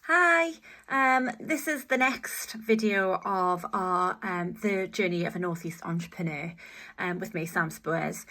Hi, this is the next video of our the journey of a Northeast entrepreneur with me, Sam Spurs.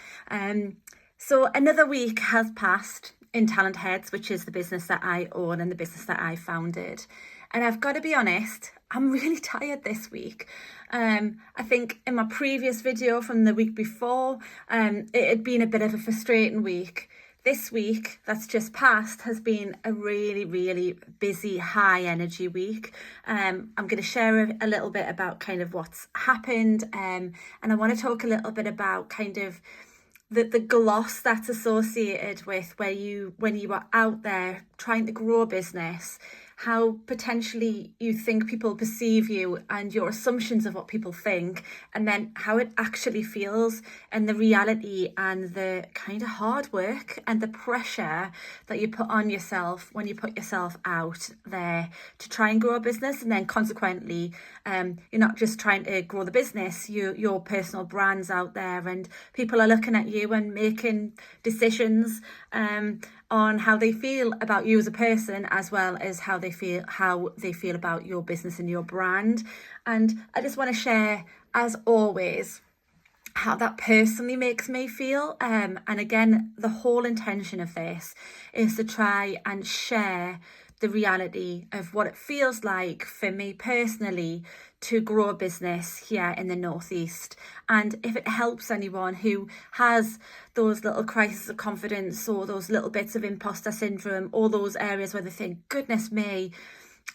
So another week has passed in Talent Heads, which is the business that I own and the business that I founded. And I've got to be honest, I'm really tired this week. I think in my previous video from the week before, it had been a bit of a frustrating week. This week that's just passed has been a really, really busy, high energy week. I'm going to share a little bit about kind of what's happened, and I want to talk a little bit about kind of the gloss that's associated with when you are out there trying to grow a business, how potentially you think people perceive you and your assumptions of what people think, and then how it actually feels and the reality and the kind of hard work and the pressure that you put on yourself when you put yourself out there to try and grow a business. And then consequently, you're not just trying to grow the business, your personal brand's out there and people are looking at you and making decisions on how they feel about you as a person, as well as how they feel about your business and your brand. And I just want to share, as always, how that personally makes me feel. And again, the whole intention of this is to try and share the reality of what it feels like for me personally to grow a business here in the Northeast. And if it helps anyone who has those little crises of confidence or those little bits of imposter syndrome, or those areas where they think, goodness me,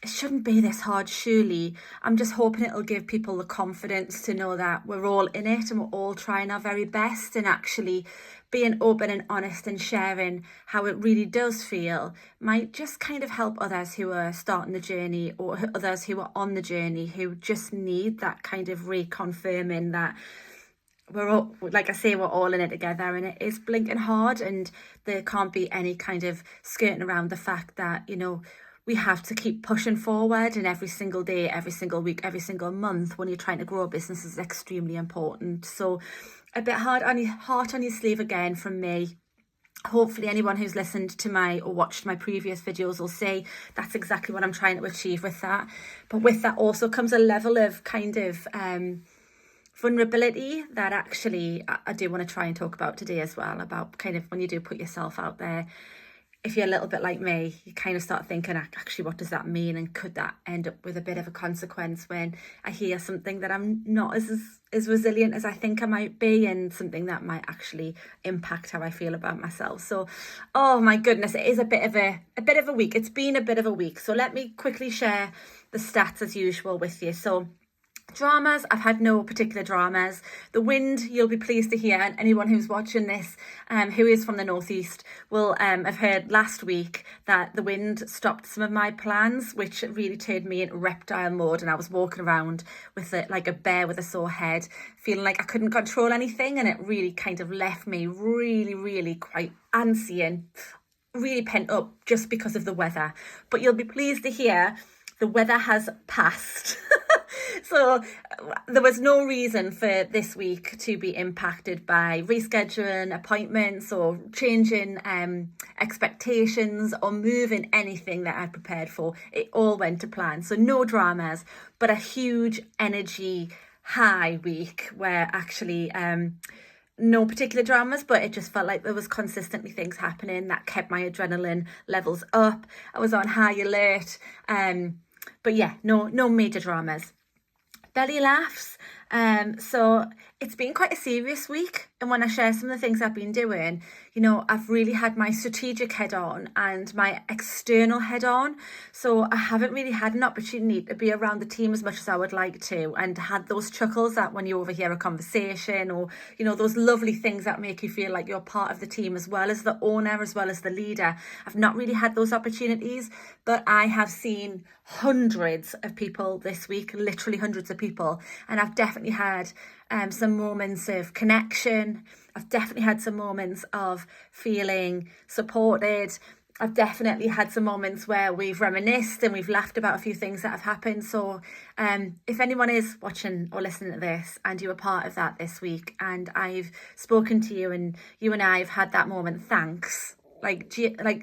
it shouldn't be this hard, surely. I'm just hoping it'll give people the confidence to know that we're all in it and we're all trying our very best, and actually being open and honest and sharing how it really does feel might just kind of help others who are starting the journey, or others who are on the journey who just need that kind of reconfirming that we're all, like I say, we're all in it together, and it is blinking hard, and there can't be any kind of skirting around the fact that, you know, we have to keep pushing forward, and every single day, every single week, every single month when you're trying to grow a business is extremely important. So a bit heart on your sleeve again from me. Hopefully anyone who's listened to my or watched my previous videos will say that's exactly what I'm trying to achieve with that. But with that also comes a level of kind of vulnerability that actually I do want to try and talk about today as well, about kind of when you do put yourself out there. If you're a little bit like me, you kind of start thinking, actually, what does that mean? And could that end up with a bit of a consequence when I hear something that I'm not as resilient as I think I might be, and something that might actually impact how I feel about myself? So, oh my goodness, it is a bit of a week. It's been a bit of a week. So let me quickly share the stats as usual with you. So dramas, I've had no particular dramas. The wind, you'll be pleased to hear, and anyone who's watching this who is from the Northeast will have heard last week that the wind stopped some of my plans, which really turned me into reptile mode, and I was walking around with like a bear with a sore head, feeling like I couldn't control anything, and it really kind of left me really, really quite antsy and really pent up just because of the weather. But you'll be pleased to hear the weather has passed. So there was no reason for this week to be impacted by rescheduling appointments or changing expectations or moving anything that I'd prepared for. It all went to plan. So no dramas, but a huge energy high week where actually no particular dramas, but it just felt like there was consistently things happening that kept my adrenaline levels up. I was on high alert. But yeah, no major dramas. Belly laughs. So it's been quite a serious week, and when I share some of the things I've been doing, you know, I've really had my strategic head on and my external head on. So I haven't really had an opportunity to be around the team as much as I would like to, and had those chuckles that when you overhear a conversation, or, you know, those lovely things that make you feel like you're part of the team as well as the owner, as well as the leader. I've not really had those opportunities, but I have seen hundreds of people this week, literally hundreds of people, and I've definitely had some moments of connection. I've definitely had some moments of feeling supported. I've definitely had some moments where we've reminisced and we've laughed about a few things that have happened. So if anyone is watching or listening to this and you were part of that this week, and I've spoken to you and you and I have had that moment, thanks. Like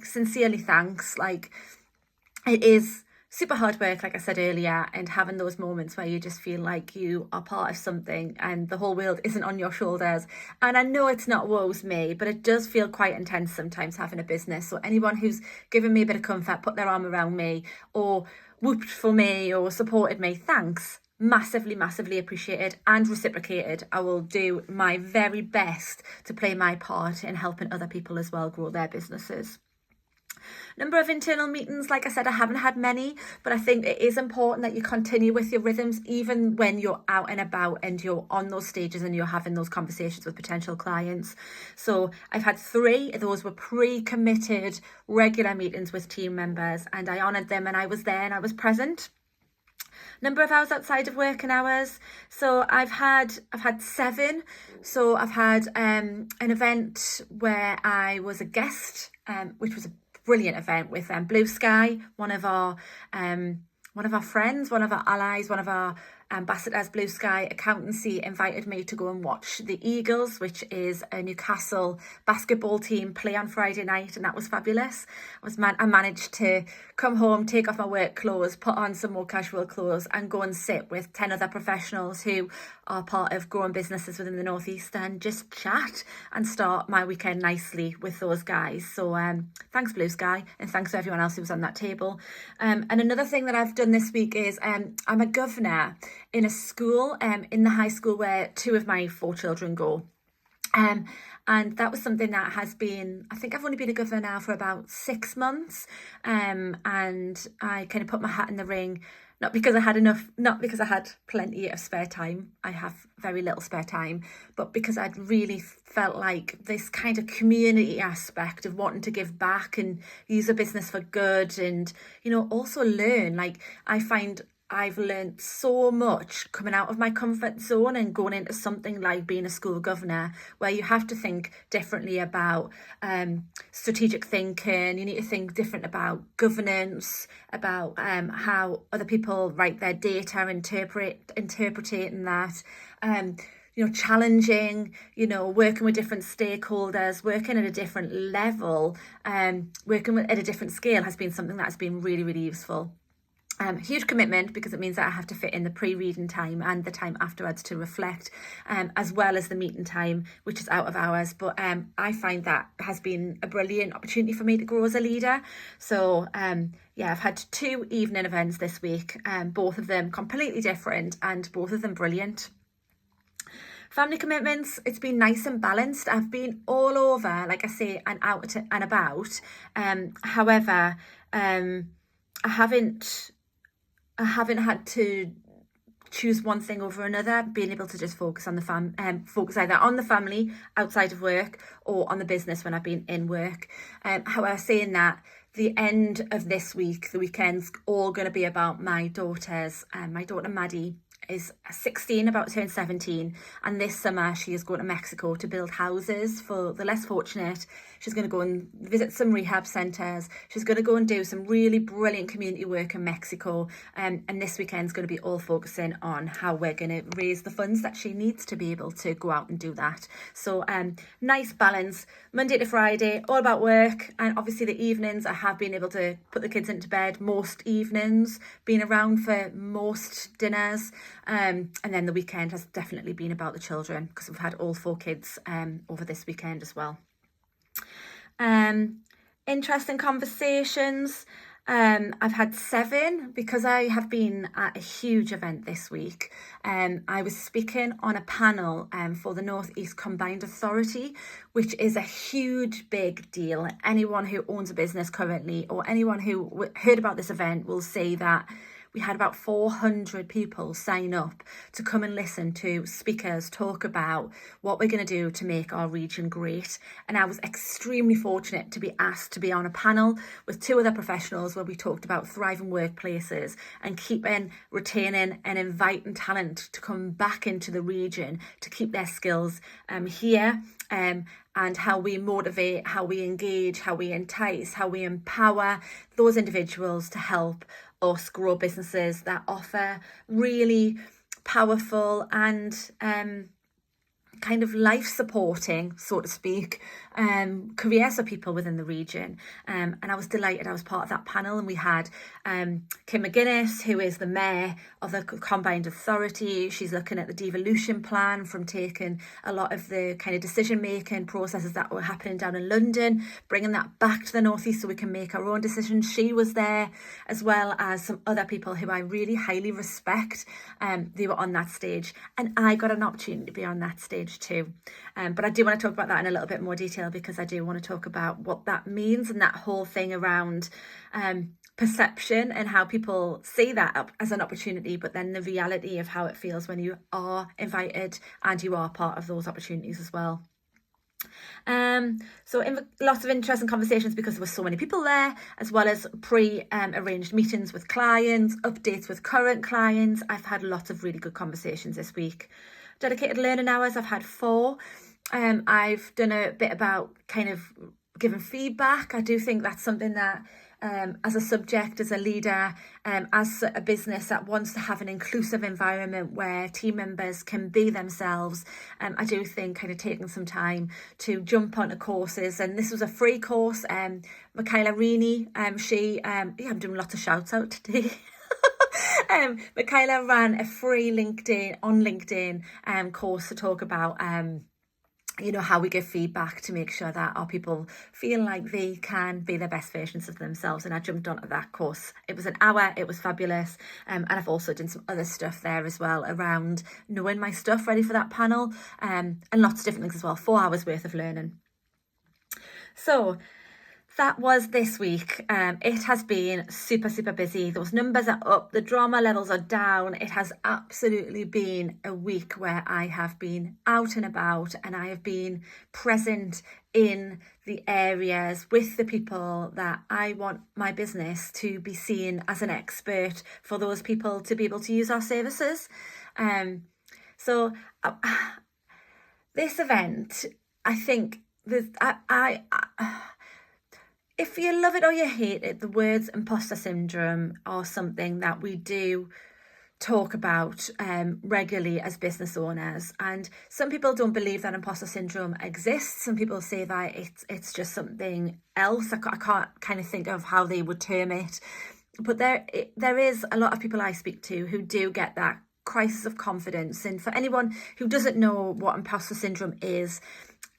sincerely thanks. Like, it is super hard work, like I said earlier, and having those moments where you just feel like you are part of something and the whole world isn't on your shoulders. And I know it's not woe's me, but it does feel quite intense sometimes having a business. So anyone who's given me a bit of comfort, put their arm around me, or whooped for me or supported me, thanks. Massively appreciated and reciprocated. I will do my very best to play my part in helping other people as well grow their businesses. Number of internal meetings, like I said, I haven't had many, but I think it is important that you continue with your rhythms even when you're out and about and you're on those stages and you're having those conversations with potential clients. So I've had 3. Those were pre-committed regular meetings with team members, and I honoured them, and I was there and I was present. Number of hours outside of working hours. So I've had 7. So I've had an event where I was a guest, which was a brilliant event with Blue Sky, one of our friends, one of our allies, one of our ambassadors. Blue Sky Accountancy invited me to go and watch the Eagles, which is a Newcastle basketball team, play on Friday night, and that was fabulous. I managed to come home, take off my work clothes, put on some more casual clothes, and go and sit with 10 other professionals who are part of growing businesses within the North East, and just chat and start my weekend nicely with those guys. So thanks Blue Sky, and thanks to everyone else who was on that table. And another thing that I've done this week is I'm a governor in a school, in the high school where 2 of my 4 children go. And that was something that has been, I think I've only been a governor now for about 6 months. And I kind of put my hat in the ring, not because I had plenty of spare time. I have very little spare time, but because I'd really felt like this kind of community aspect of wanting to give back and use a business for good, and, also learn. Like, I find I've learned so much coming out of my comfort zone and going into something like being a school governor, where you have to think differently about strategic thinking. You need to think different about governance, about how other people write their data, interpreting that. Challenging, working with different stakeholders, working at a different level, working at a different scale has been something that has been really, really useful. Huge commitment, because it means that I have to fit in the pre-reading time and the time afterwards to reflect, as well as the meeting time, which is out of hours. But I find that has been a brilliant opportunity for me to grow as a leader. So I've had 2 evening events this week, both of them completely different and both of them brilliant. Family commitments, it's been nice and balanced. I've been all over, like I say, and out and about. However, I haven't had to choose one thing over another, being able to just focus on the focus either on the family outside of work or on the business when I've been in work. However, saying that, the end of this week, the weekend's all going to be about my daughters. My daughter Maddie is 16, about to turn 17, and this summer she is going to Mexico to build houses for the less fortunate. She's going to go and visit some rehab centres. She's going to go and do some really brilliant community work in Mexico, and this weekend's going to be all focusing on how we're going to raise the funds that she needs to be able to go out and do that. So nice balance, Monday to Friday, all about work, and obviously the evenings I have been able to put the kids into bed most evenings, been around for most dinners. And then the weekend has definitely been about the children, because we've had all 4 kids over this weekend as well. Interesting conversations. I've had 7, because I have been at a huge event this week. I was speaking on a panel for the North East Combined Authority, which is a huge, big deal. Anyone who owns a business currently, or anyone who heard about this event, will say that we had about 400 people sign up to come and listen to speakers talk about what we're going to do to make our region great. And I was extremely fortunate to be asked to be on a panel with 2 other professionals where we talked about thriving workplaces and keeping, retaining and inviting talent to come back into the region to keep their skills here. And how we motivate, how we engage, how we entice, how we empower those individuals to help us grow businesses that offer really powerful and kind of life supporting, so to speak, careers for people within the region. And I was delighted I was part of that panel, and we had Kim McGuinness, who is the Mayor of the Combined Authority. She's looking at the devolution plan, from taking a lot of the kind of decision-making processes that were happening down in London, bringing that back to the North East so we can make our own decisions. She was there, as well as some other people who I really highly respect. They were on that stage, and I got an opportunity to be on that stage too. But I do want to talk about that in a little bit more detail, because I do want to talk about what that means and that whole thing around perception and how people see that as an opportunity, but then the reality of how it feels when you are invited and you are part of those opportunities as well. So lots of interesting conversations, because there were so many people there, as well as pre-arranged meetings with clients, updates with current clients. I've had lots of really good conversations this week. Dedicated learning hours, I've had 4. I've done a bit about kind of giving feedback. I do think that's something that as a subject, as a leader, as a business that wants to have an inclusive environment where team members can be themselves, I do think kind of taking some time to jump onto courses. And this was a free course. Michaela Rini, I'm doing lots of shouts out today. Michaela ran a free LinkedIn course to talk about how we give feedback to make sure that our people feel like they can be their best versions of themselves. And I jumped onto that course. It was an hour. It was fabulous. And I've also done some other stuff there as well around knowing my stuff ready for that panel, and lots of different things as well. 4 hours worth of learning. So that was this week. It has been super, super busy. Those numbers are up. The drama levels are down. It has absolutely been a week where I have been out and about, and I have been present in the areas with the people that I want my business to be seen as an expert for those people to be able to use our services. So this event, I think, if you love it or you hate it, the words imposter syndrome are something that we do talk about regularly as business owners. And some people don't believe that imposter syndrome exists. Some people say that it's just something else. I can't kind of think of how they would term it. But there is a lot of people I speak to who do get that crisis of confidence. And for anyone who doesn't know what imposter syndrome is,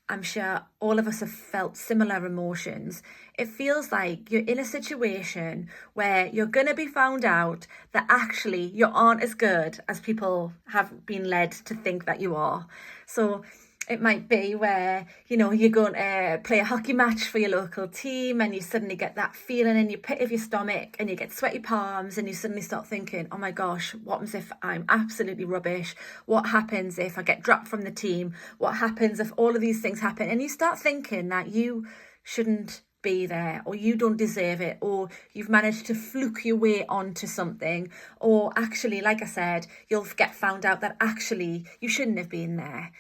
I'm sure all of us have felt similar emotions. It feels like you're in a situation where you're going to be found out that actually you aren't as good as people have been led to think that you are. So it might be where, you're going to play a hockey match for your local team, and you suddenly get that feeling in your pit of your stomach, and you get sweaty palms, and you suddenly start thinking, oh my gosh, what happens if I'm absolutely rubbish? What happens if I get dropped from the team? What happens if all of these things happen? And you start thinking that you shouldn't be there, or you don't deserve it, or you've managed to fluke your way onto something, or actually, like I said, you'll get found out that actually you shouldn't have been there.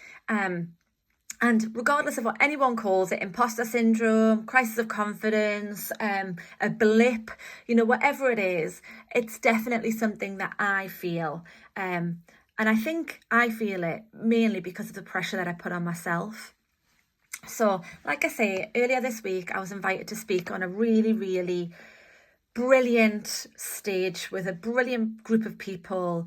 And regardless of what anyone calls it, imposter syndrome, crisis of confidence, a blip, whatever it is, it's definitely something that I feel. And I think I feel it mainly because of the pressure that I put on myself. So, like I say, earlier this week, I was invited to speak on a really, really brilliant stage with a brilliant group of people,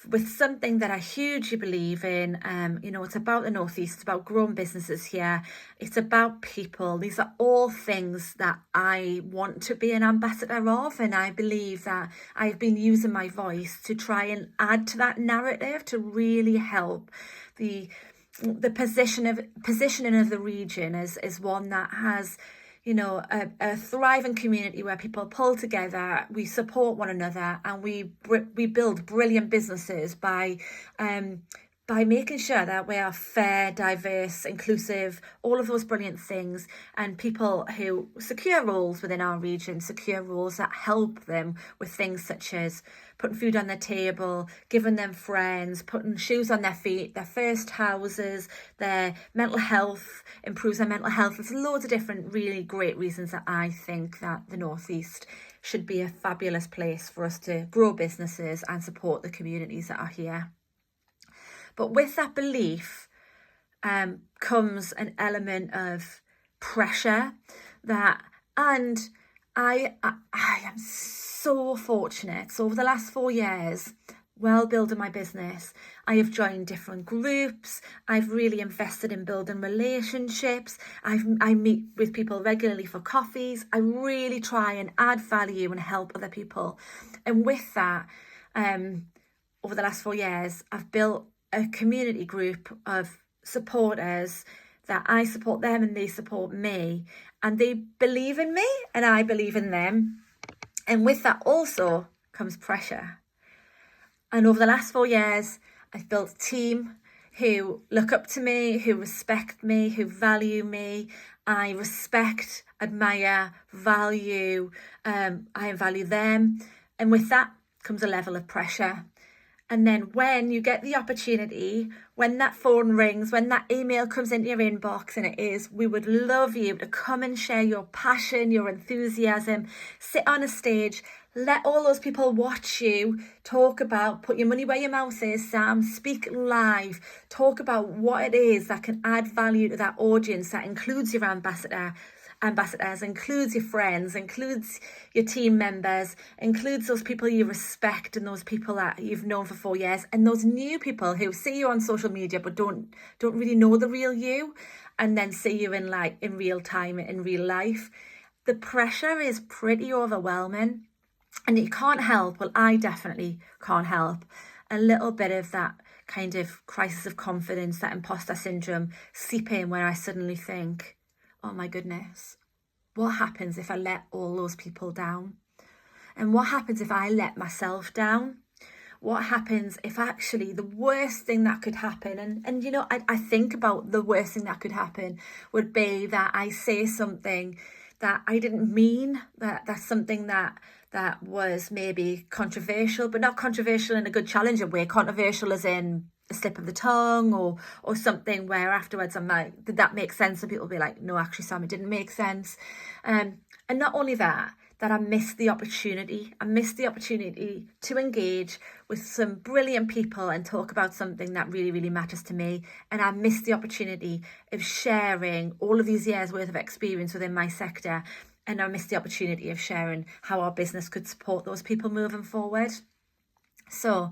with something that I hugely believe in. It's about the North East, it's about growing businesses here, it's about people. These are all things that I want to be an ambassador of, and I believe that I've been using my voice to try and add to that narrative to really help the positioning of the region as one that has a thriving community where people pull together, we support one another, and we build brilliant businesses by making sure that we are fair, diverse, inclusive, all of those brilliant things, and people who secure roles within our region, secure roles that help them with things such as putting food on their table, giving them friends, putting shoes on their feet, their first houses, their mental health, improves their mental health. There's loads of different really great reasons that I think that the North East should be a fabulous place for us to grow businesses and support the communities that are here. But with that belief comes an element of pressure and I am so fortunate. So over the last 4 years, while building my business, I have joined different groups. I've really invested in building relationships. I meet with people regularly for coffees. I really try and add value and help other people. And with that, over the last 4 years, I've built a community group of supporters that I support them and they support me, and they believe in me and I believe in them. And with that also comes pressure. And over the last 4 years, I've built a team who look up to me, who respect me, who value me. I respect, admire, value, I value them. And with that comes a level of pressure. And then when you get the opportunity, when that phone rings, when that email comes into your inbox and it is, we would love you to come and share your passion, your enthusiasm, sit on a stage, let all those people watch you talk about, put your money where your mouth is, Sam, speak live, talk about what it is that can add value to that audience. That includes your ambassadors, includes your friends, includes your team members, includes those people you respect and those people that you've known for 4 years, and those new people who see you on social media but don't really know the real you, and then see you in real time, in real life. The pressure is pretty overwhelming, and you can't help, well, I definitely can't help, a little bit of that kind of crisis of confidence, that imposter syndrome seep in, where I suddenly think, oh my goodness, what happens if I let all those people down? And what happens if I let myself down? What happens if actually the worst thing that could happen, and you know, I think about the worst thing that could happen would be that I say something that I didn't mean, that's something that was maybe controversial, but not controversial in a good challenging way, controversial as in a slip of the tongue or something where afterwards I'm like, did that make sense? And people will be like, no, actually, Sam, it didn't make sense. And not only that I missed the opportunity. I missed the opportunity to engage with some brilliant people and talk about something that really, really matters to me. And I missed the opportunity of sharing all of these years worth of experience within my sector. And I missed the opportunity of sharing how our business could support those people moving forward. So,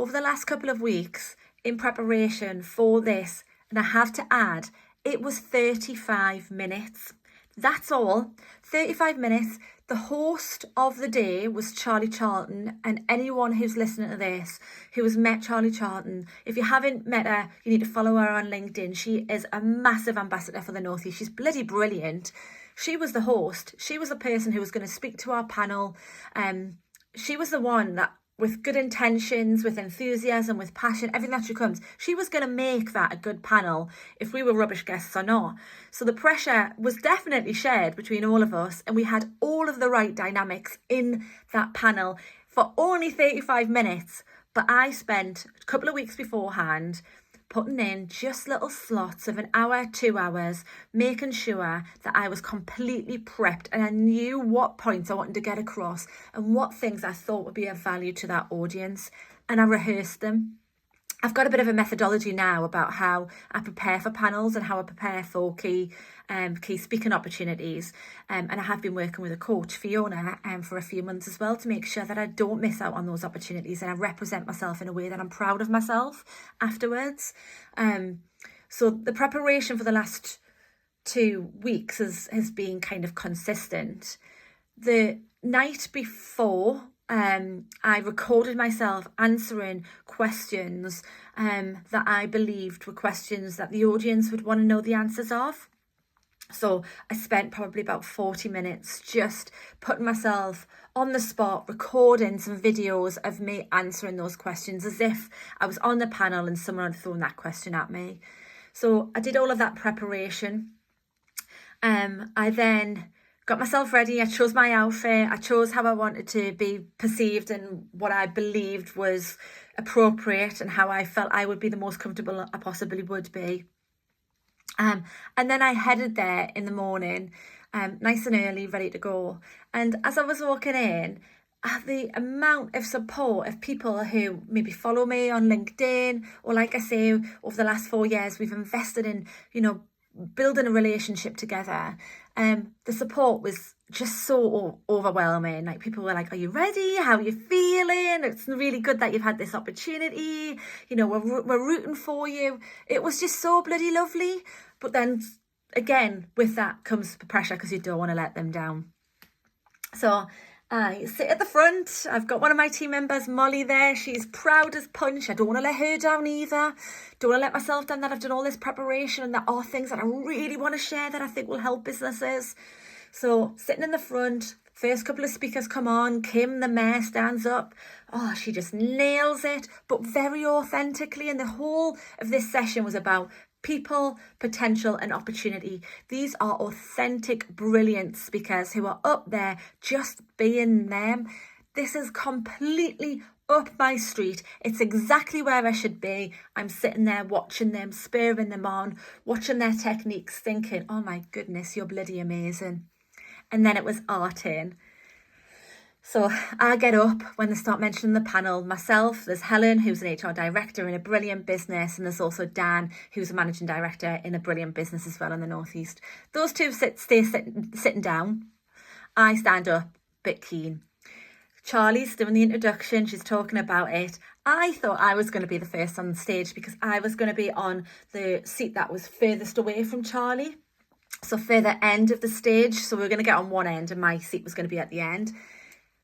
over the last couple of weeks, in preparation for this, and I have to add, it was 35 minutes. That's all. 35 minutes. The host of the day was Charlie Charlton, and anyone who's listening to this who has met Charlie Charlton, if you haven't met her, you need to follow her on LinkedIn. She is a massive ambassador for the North East. She's bloody brilliant. She was the host. She was the person who was going to speak to our panel. She was the one that, with good intentions, with enthusiasm, with passion, everything that she comes, she was going to make that a good panel, if we were rubbish guests or not. So the pressure was definitely shared between all of us, and we had all of the right dynamics in that panel for only 35 minutes. But I spent a couple of weeks beforehand putting in just little slots of an hour, 2 hours, making sure that I was completely prepped and I knew what points I wanted to get across and what things I thought would be of value to that audience. And I rehearsed them. I've got a bit of a methodology now about how I prepare for panels and how I prepare for key speaking opportunities. And I have been working with a coach, Fiona, for a few months as well, to make sure that I don't miss out on those opportunities and I represent myself in a way that I'm proud of myself afterwards. So the preparation for the last 2 weeks has been kind of consistent. The night before, I recorded myself answering questions that I believed were questions that the audience would want to know the answers of. So I spent probably about 40 minutes just putting myself on the spot, recording some videos of me answering those questions as if I was on the panel and someone had thrown that question at me. So I did all of that preparation. I then got myself ready. I chose my outfit. I chose how I wanted to be perceived and what I believed was appropriate and how I felt I would be the most comfortable I possibly would be. And then I headed there in the morning, nice and early, ready to go. And as I was walking in, the amount of support of people who maybe follow me on LinkedIn, or like I say, over the last 4 years, we've invested in, building a relationship together. The support was just so overwhelming. Like, people were like, are you ready? How are you feeling? It's really good that you've had this opportunity. You know, we're rooting for you. It was just so bloody lovely. But then again, with that comes the pressure, because you don't want to let them down. So I sit at the front. I've got one of my team members, Molly, there. She's proud as punch. I don't want to let her down either. Don't want to let myself down, that I've done all this preparation and there are things that I really want to share that I think will help businesses. So sitting in the front, first couple of speakers come on. Kim, the mayor, stands up. Oh, she just nails it, but very authentically. And the whole of this session was about people, potential and opportunity. These are authentic, brilliant speakers who are up there just being them. This is completely up my street. It's exactly where I should be. I'm sitting there watching them, spurring them on, watching their techniques, thinking, oh my goodness, you're bloody amazing. And then it was our turn. So I get up when they start mentioning the panel. Myself, there's Helen, who's an HR director in a brilliant business, and there's also Dan, who's a managing director in a brilliant business as well in the Northeast. Those two stay sitting down. I stand up, bit keen. Charlie's doing the introduction. She's talking about it. I thought I was going to be the first on stage because I was going to be on the seat that was furthest away from Charlie. So further end of the stage. So we were going to get on one end and my seat was going to be at the end.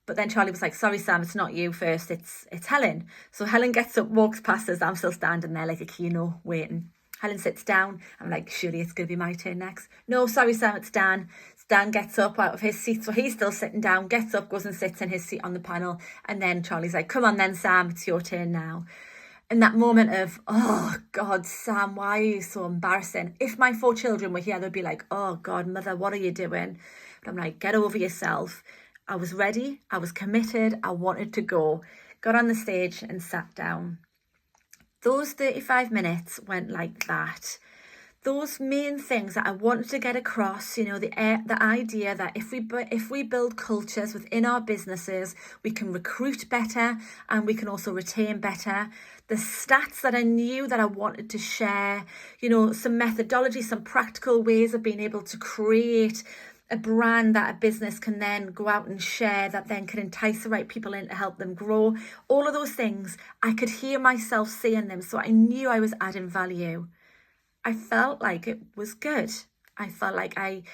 But then Charlie was like, sorry, Sam, it's not you first, it's Helen. So Helen gets up, walks past us. I'm still standing there like a kino waiting. Helen sits down. I'm like, surely it's going to be my turn next. No, sorry, Sam, it's Dan. Dan gets up out of his seat. So he's still sitting down, gets up, goes and sits in his seat on the panel. And then Charlie's like, come on then, Sam, it's your turn now. And that moment of, oh, God, Sam, why are you so embarrassing? If my 4 children were here, they'd be like, oh, God, mother, what are you doing? But I'm like, get over yourself. I was ready. I was committed. I wanted to go. Got on the stage and sat down. Those 35 minutes went like that. Those main things that I wanted to get across, you know, the idea that if we build cultures within our businesses, we can recruit better and we can also retain better. The stats that I knew that I wanted to share, you know, some methodology, some practical ways of being able to create a brand that a business can then go out and share, that then can entice the right people in to help them grow. All of those things, I could hear myself saying them, so I knew I was adding value. I felt like it was good. I felt like I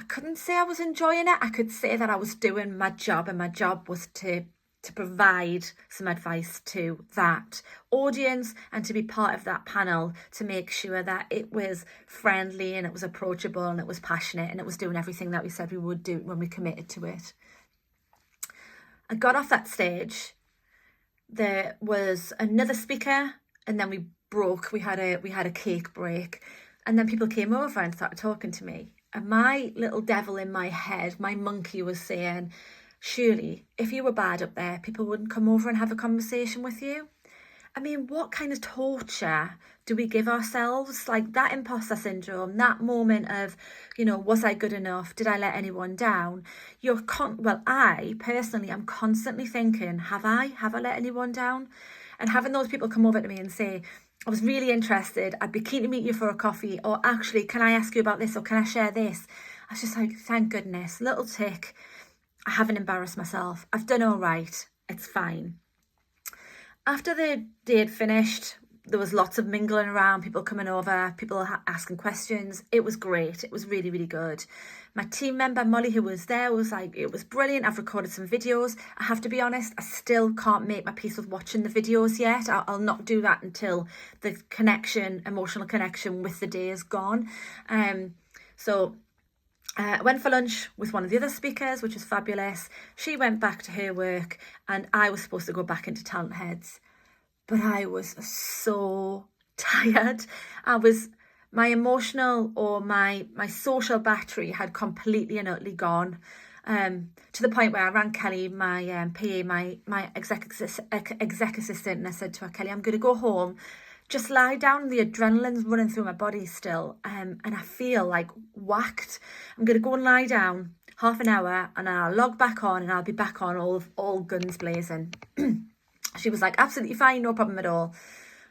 couldn't say I was enjoying it. I could say that I was doing my job, and my job was to provide some advice to that audience and to be part of that panel to make sure that it was friendly and it was approachable and it was passionate and it was doing everything that we said we would do when we committed to it. I got off that stage. There was another speaker, and then we broke. We had a cake break, and then people came over and started talking to me. And my little devil in my head, my monkey, was saying, surely if you were bad up there, people wouldn't come over and have a conversation with you. I mean, what kind of torture do we give ourselves? Like that imposter syndrome, that moment of, you know, was I good enough? Did I let anyone down? I personally am constantly thinking, have I let anyone down? And having those people come over to me and say, I was really interested, I'd be keen to meet you for a coffee, or actually, can I ask you about this, or can I share this? I was just like, thank goodness, little tick. I haven't embarrassed myself. I've done all right. It's fine. After the day had finished, there was lots of mingling around, people coming over, people asking questions. It was great. It was really, really good. My team member, Molly, who was there, was like, it was brilliant. I've recorded some videos. I have to be honest, I still can't make my peace with watching the videos yet. I'll not do that until the emotional connection with the day is gone. I went for lunch with one of the other speakers, which was fabulous. She went back to her work and I was supposed to go back into Talent Heads. But I was so tired. My emotional or my social battery had completely and utterly gone. To the point where I rang Kelly, my PA, my exec assistant, and I said to her, Kelly, I'm going to go home. Just lie down. The adrenaline's running through my body still, and I feel like whacked. I'm going to go and lie down half an hour, and I'll log back on, and I'll be back on all guns blazing. She was like, absolutely fine, no problem at all.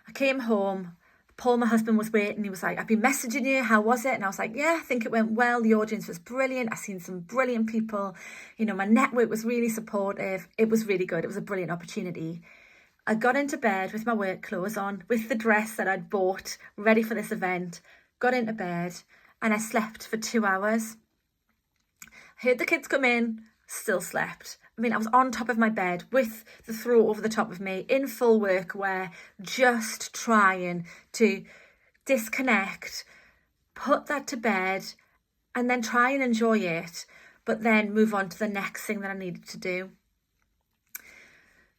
I came home, Paul, my husband, was waiting. He was like, I've been messaging you. How was it? And I was like, yeah, I think it went well. The audience was brilliant. I've seen some brilliant people. You know, my network was really supportive. It was really good. It was a brilliant opportunity. I got into bed with my work clothes on, with the dress that I'd bought, ready for this event, got into bed, and I slept for 2 hours. Heard the kids come in, still slept. I mean, I was on top of my bed with the throw over the top of me, in full workwear, just trying to disconnect, put that to bed, and then try and enjoy it, but then move on to the next thing that I needed to do.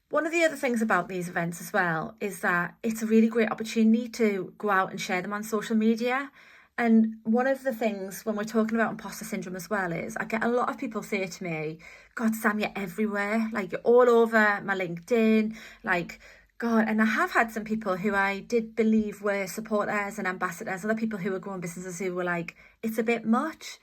One of the other things about these events as well is that it's a really great opportunity to go out and share them on social media. And one of the things when we're talking about imposter syndrome as well is I get a lot of people say to me, God, Sam, you're everywhere. Like, you're all over my LinkedIn. Like, God, and I have had some people who I did believe were supporters and ambassadors, other people who were growing businesses who were like, it's a bit much.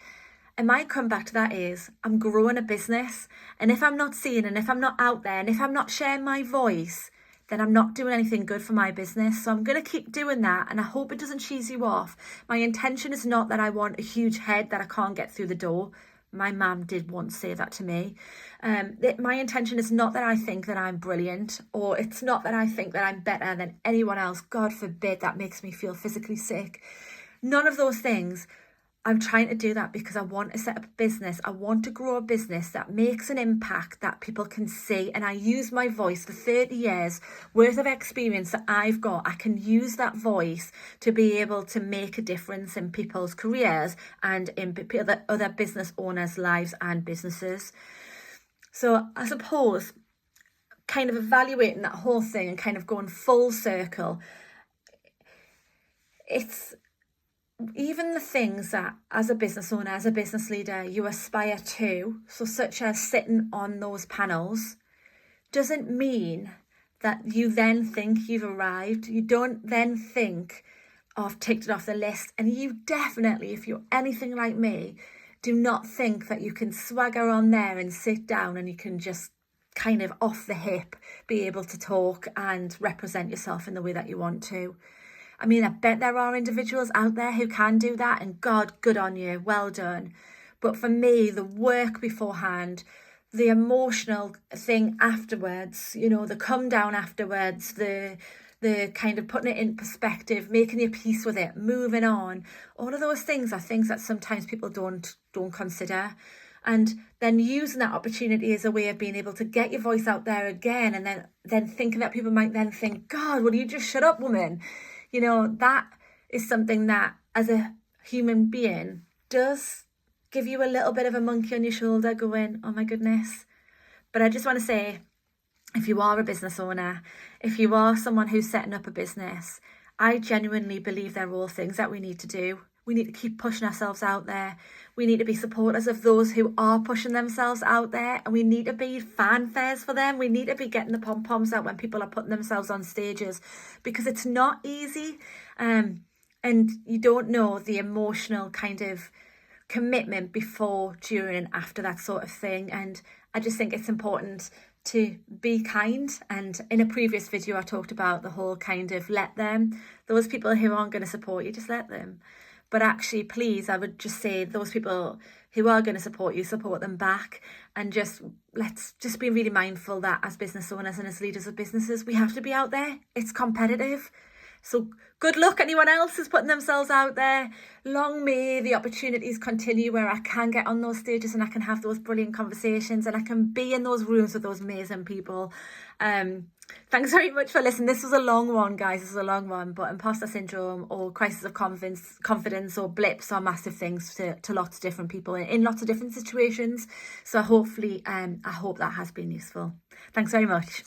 And my comeback to that is I'm growing a business. And if I'm not seeing, and if I'm not out there, and if I'm not sharing my voice, then I'm not doing anything good for my business. So I'm going to keep doing that. And I hope it doesn't cheese you off. My intention is not that I want a huge head that I can't get through the door. My mum did once say that to me. My intention is not that I think that I'm brilliant, or it's not that I think that I'm better than anyone else. God forbid, that makes me feel physically sick. None of those things. I'm trying to do that because I want to set up a business. I want to grow a business that makes an impact that people can see. And I use my voice for 30 years worth of experience that I've got. I can use that voice to be able to make a difference in people's careers and in other business owners' lives and businesses. So I suppose kind of evaluating that whole thing and kind of going full circle, it's even the things that as a business owner, as a business leader, you aspire to, so such as sitting on those panels, doesn't mean that you then think you've arrived. You don't then think, oh, I've ticked it off the list. And you definitely, if you're anything like me, do not think that you can swagger on there and sit down and you can just kind of off the hip be able to talk and represent yourself in the way that you want to. I mean, I bet there are individuals out there who can do that, and God, good on you, well done. But for me, the work beforehand, the emotional thing afterwards, you know, the come down afterwards, the kind of putting it in perspective, making your peace with it, moving on, all of those things are things that sometimes people don't consider. And then using that opportunity as a way of being able to get your voice out there again, and then thinking that people might then think, God, will you just shut up, woman? You know, that is something that as a human being does give you a little bit of a monkey on your shoulder going, oh my goodness. But I just want to say, if you are a business owner, if you are someone who's setting up a business, I genuinely believe they're all things that we need to do. We need to keep pushing ourselves out there. We need to be supporters of those who are pushing themselves out there, and we need to be fanfares for them. We need to be getting the pom-poms out when people are putting themselves on stages, because it's not easy. And you don't know the emotional kind of commitment before, during and after that sort of thing. And I just think it's important to be kind. And in a previous video, I talked about the whole kind of let them. Those people who aren't going to support you, just let them. But actually, please, I would just say those people who are going to support you, support them back. And let's just be really mindful that as business owners and as leaders of businesses, we have to be out there. It's competitive. So good luck anyone else who's putting themselves out there. Long may the opportunities continue where I can get on those stages and I can have those brilliant conversations and I can be in those rooms with those amazing people. Thanks very much for listening. This was a long one, guys. This was a long one, but imposter syndrome or crisis of confidence or blips are massive things to lots of different people in lots of different situations. So hopefully, I hope that has been useful. Thanks very much.